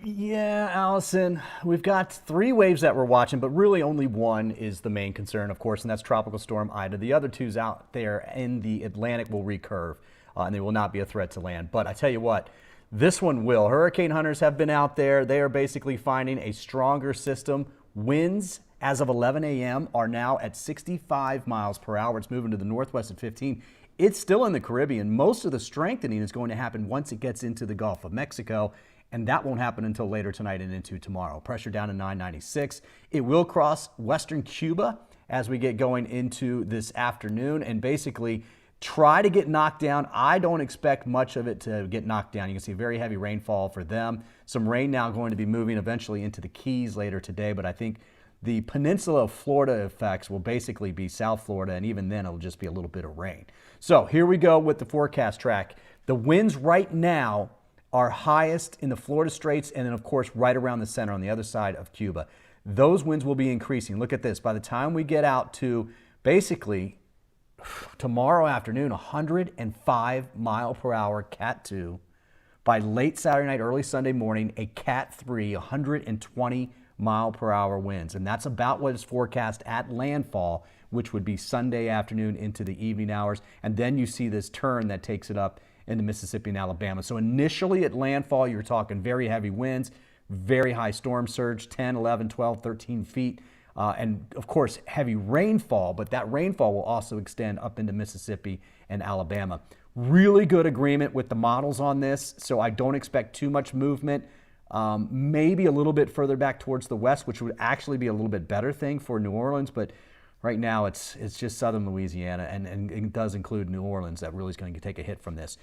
Yeah, Allison, we've got three waves that we're watching, but really only one is the main concern, of course, and that's Tropical Storm Ida. The other two's out there in the Atlantic will recurve, and they will not be a threat to land. But I tell you what, this one will. Hurricane hunters have been out there. They are basically finding a stronger system. Winds as of 11 a.m. are now at 65 miles per hour. It's moving to the northwest at 15. It's still in the Caribbean. Most of the strengthening is going to happen once it gets into the Gulf of Mexico, and that won't happen until later tonight and into tomorrow. Pressure down to 996. It will cross western Cuba as we get going into this afternoon and basically try to get knocked down. I don't expect much of it to get knocked down. You can see very heavy rainfall for them. Some rain now going to be moving eventually into the Keys later today, but I think the peninsula of Florida effects will basically be South Florida, and even then it'll just be a little bit of rain. So here we go with the forecast track. The winds right now are highest in the Florida Straits and then, of course, right around the center on the other side of Cuba. Those winds will be increasing. Look at this. By the time we get out to basically tomorrow afternoon, 105 mile per hour Cat 2. By late Saturday night, early Sunday morning, a Cat 3, 120 mile per hour winds. And that's about what is forecast at landfall, which would be Sunday afternoon into the evening hours. And then you see this turn that takes it up into Mississippi and Alabama. So initially at landfall, you're talking very heavy winds, very high storm surge, 10, 11, 12, 13 feet. And of course, heavy rainfall, but that rainfall will also extend up into Mississippi and Alabama. Really good agreement with the models on this, so I don't expect too much movement. Maybe a little bit further back towards the west, which would actually be a little bit better thing for New Orleans, but right now it's just southern Louisiana, and it does include New Orleans that really is going to take a hit from this.